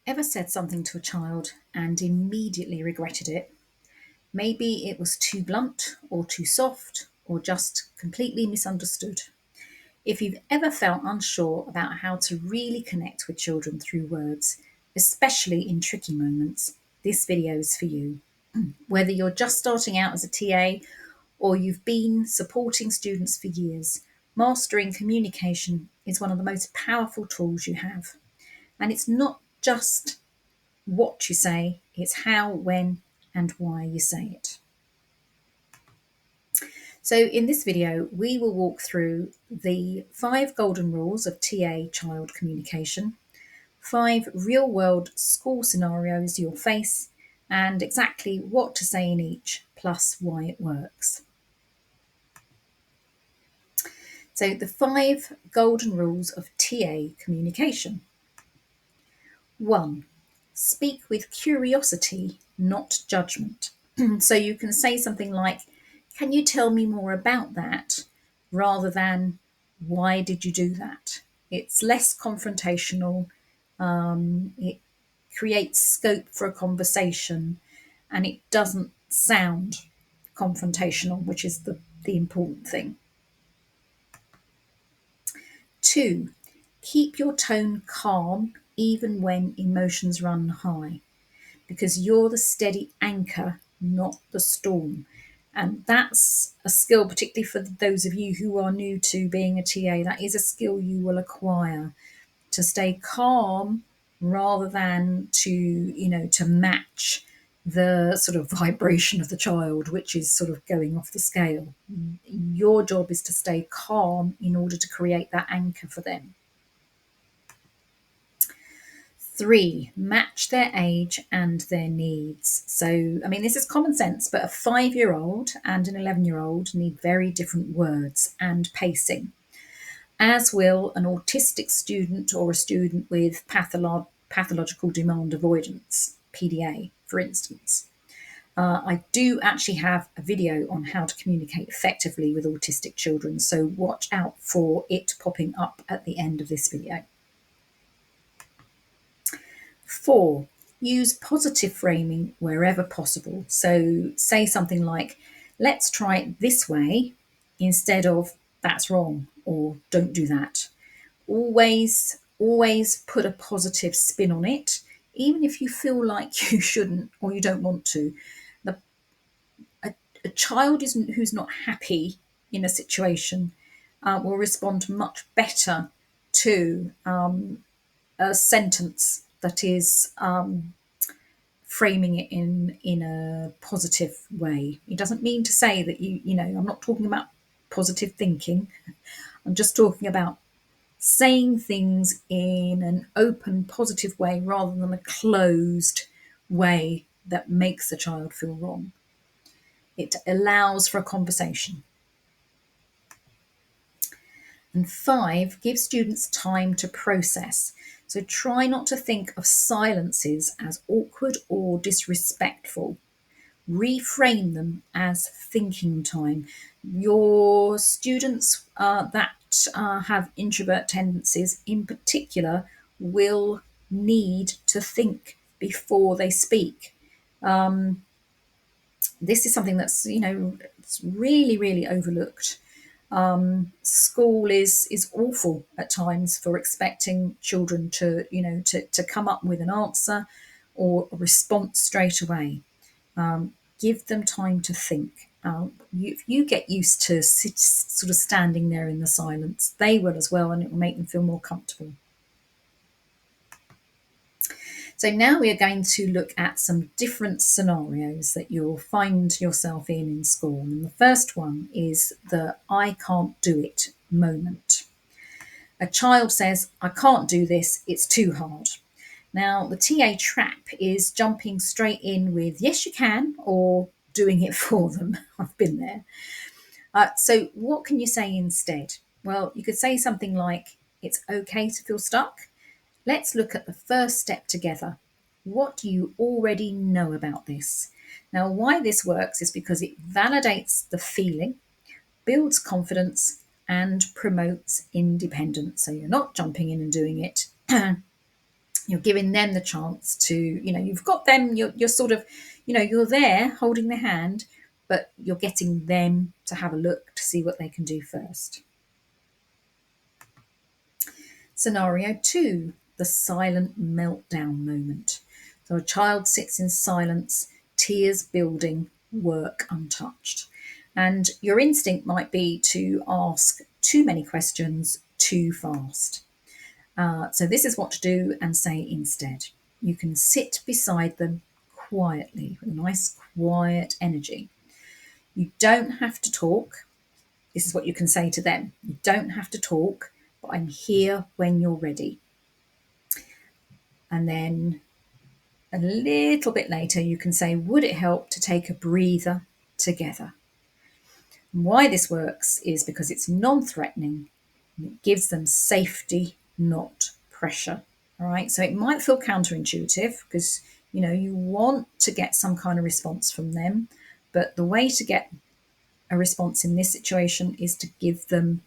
Ever said something to a child and immediately regretted it? Maybe it was too blunt or too soft or just completely misunderstood. If you've ever felt unsure about how to really connect with children through words, especially in tricky moments, this video is for you. Whether you're just starting out as a TA or you've been supporting students for years, mastering communication is one of the most powerful tools you have. And it's not just what you say, it's how, when, and why you say it. So in this video, we will walk through the 5 golden rules of TA child communication, 5 real-world school scenarios you'll face, and exactly what to say in each, plus why it works. So the 5 golden rules of TA communication. 1. Speak with curiosity, not judgment. So you can say something like, "Can you tell me more about that?" rather than, "Why did you do that?" It's less confrontational, it creates scope for a conversation, and it doesn't sound confrontational, which is the important thing. 2. Keep your tone calm even when emotions run high, because you're the steady anchor, not the storm. And that's a skill, particularly for those of you who are new to being a TA, that is a skill you will acquire, to stay calm rather than to match the sort of vibration of the child, which is sort of going off the scale. Your job is to stay calm in order to create that anchor for them. 3, match their age and their needs. So, I mean, this is common sense, but a 5-year-old and an 11-year-old need very different words and pacing, as will an autistic student or a student with pathological demand avoidance, PDA, for instance. I do actually have a video on how to communicate effectively with autistic children, so watch out for it popping up at the end of this video. 4, use positive framing wherever possible. So say something like, "Let's try it this way," instead of "That's wrong" or "Don't do that." Always put a positive spin on it, even if you feel like you shouldn't or you don't want to. A child who's not happy in a situation will respond much better to a sentence that is framing it in a positive way. It doesn't mean to say that I'm not talking about positive thinking. I'm just talking about saying things in an open, positive way rather than a closed way that makes the child feel wrong. It allows for a conversation. And 5, give students time to process. So try not to think of silences as awkward or disrespectful. Reframe them as thinking time. Your students that have introvert tendencies in particular will need to think before they speak. This is something that's, it's really, really overlooked. School is awful at times for expecting children to come up with an answer or a response straight away. Give them time to think. If you get used to sort of standing there in the silence, they will as well, and it will make them feel more comfortable. So now we are going to look at some different scenarios that you'll find yourself in school. And the first one is the "I can't do it" moment. A child says, "I can't do this, it's too hard." Now, the TA trap is jumping straight in with "Yes, you can," or doing it for them. I've been there. So what can you say instead? Well, you could say something like, "It's okay to feel stuck. Let's look at the first step together. What do you already know about this?" Now, why this works is because it validates the feeling, builds confidence, and promotes independence. So you're not jumping in and doing it. You're giving them the chance to, you've got them, you're sort of, you're there holding their hand, but you're getting them to have a look to see what they can do first. Scenario 2, the silent meltdown moment. So a child sits in silence, tears building, work untouched. And your instinct might be to ask too many questions too fast. So this is what to do and say instead. You can sit beside them quietly with a nice quiet energy. You don't have to talk. This is what you can say to them. You don't have to talk, but I'm here when you're ready. And then a little bit later, you can say, would it help to take a breather together? And why this works is because it's non-threatening and it gives them safety, not pressure. All right. So it might feel counterintuitive because, you want to get some kind of response from them. But the way to get a response in this situation is to give them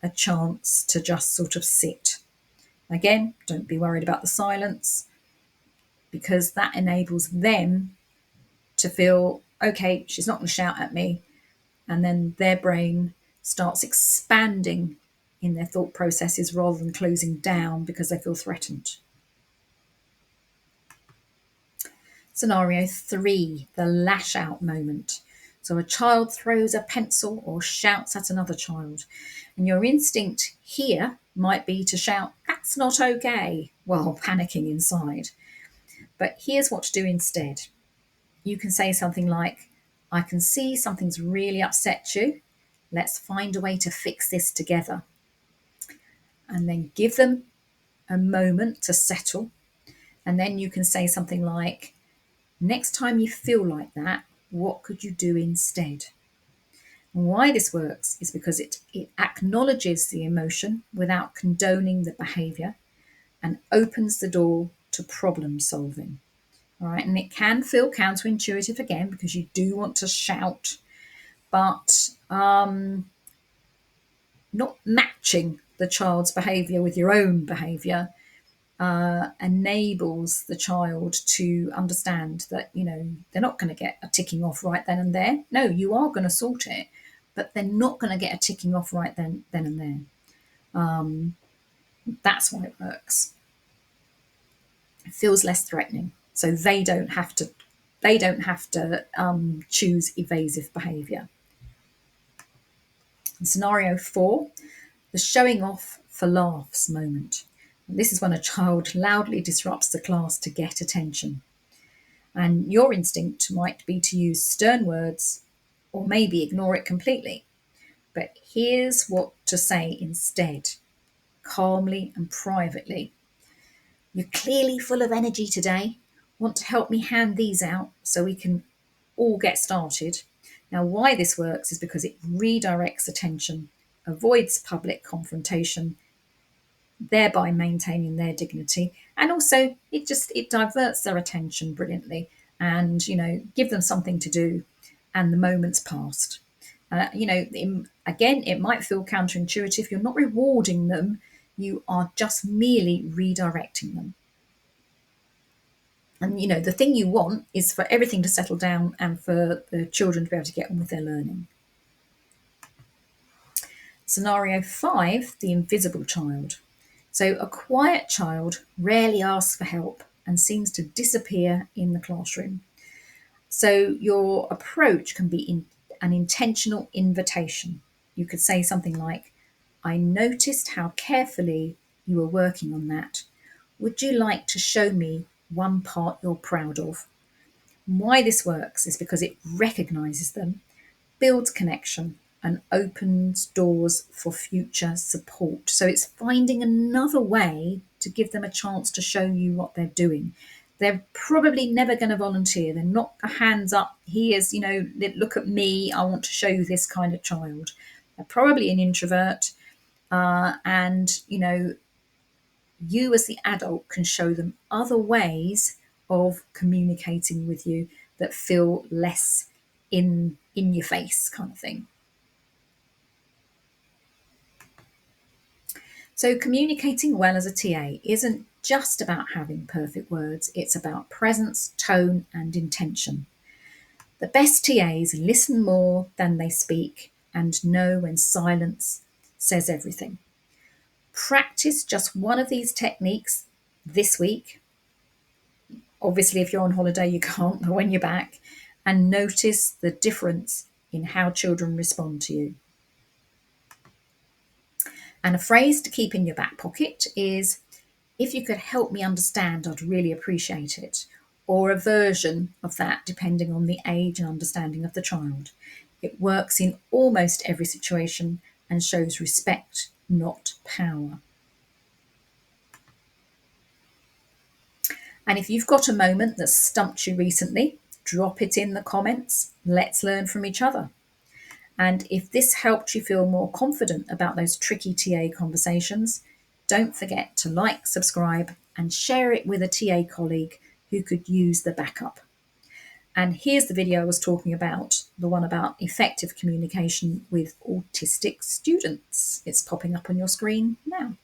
a chance to just sort of sit. Again, don't be worried about the silence because that enables them to feel, okay, she's not going to shout at me. And then their brain starts expanding in their thought processes rather than closing down because they feel threatened. Scenario 3, the lash out moment. So a child throws a pencil or shouts at another child. And your instinct here might be to shout, that's not okay, while panicking inside. But here's what to do instead. You can say something like, I can see something's really upset you. Let's find a way to fix this together. And then give them a moment to settle. And then you can say something like, next time you feel like that, what could you do instead? And why this works is because it acknowledges the emotion without condoning the behavior and opens the door to problem solving. All right, and it can feel counterintuitive again because you do want to shout, but not matching the child's behavior with your own behavior enables the child to understand that, they're not going to get a ticking off right then and there. No, you are going to sort it, but they're not going to get a ticking off right then and there. That's why it works. It feels less threatening, so they don't have to choose evasive behavior. Scenario 4, the showing off for laughs moment. This is when a child loudly disrupts the class to get attention. And your instinct might be to use stern words or maybe ignore it completely. But here's what to say instead, calmly and privately. You're clearly full of energy today. Want to help me hand these out so we can all get started? Now, why this works is because it redirects attention, avoids public confrontation, thereby maintaining their dignity, and also it diverts their attention brilliantly, and give them something to do, and the moment's passed. Again, it might feel counterintuitive. You're not rewarding them, you are just merely redirecting them. And the thing you want is for everything to settle down and for the children to be able to get on with their learning. Scenario 5, the invisible child. So a quiet child rarely asks for help and seems to disappear in the classroom. So your approach can be an intentional invitation. You could say something like, I noticed how carefully you were working on that. Would you like to show me one part you're proud of? Why this works is because it recognises them, builds connection, and opens doors for future support. So it's finding another way to give them a chance to show you what they're doing. They're probably never going to volunteer. They're not a hands up. Here's, look at me. I want to show you this kind of child. They're probably an introvert. And, you as the adult can show them other ways of communicating with you that feel less in your face kind of thing. So communicating well as a TA isn't just about having perfect words, it's about presence, tone, and intention. The best TAs listen more than they speak and know when silence says everything. Practice just one of these techniques this week. Obviously, if you're on holiday, you can't, but when you're back, and notice the difference in how children respond to you. And a phrase to keep in your back pocket is, if you could help me understand, I'd really appreciate it. Or a version of that, depending on the age and understanding of the child. It works in almost every situation and shows respect, not power. And if you've got a moment that's stumped you recently, drop it in the comments. Let's learn from each other. And if this helped you feel more confident about those tricky TA conversations, don't forget to like, subscribe, and share it with a TA colleague who could use the backup. And here's the video I was talking about, the one about effective communication with autistic students. It's popping up on your screen now.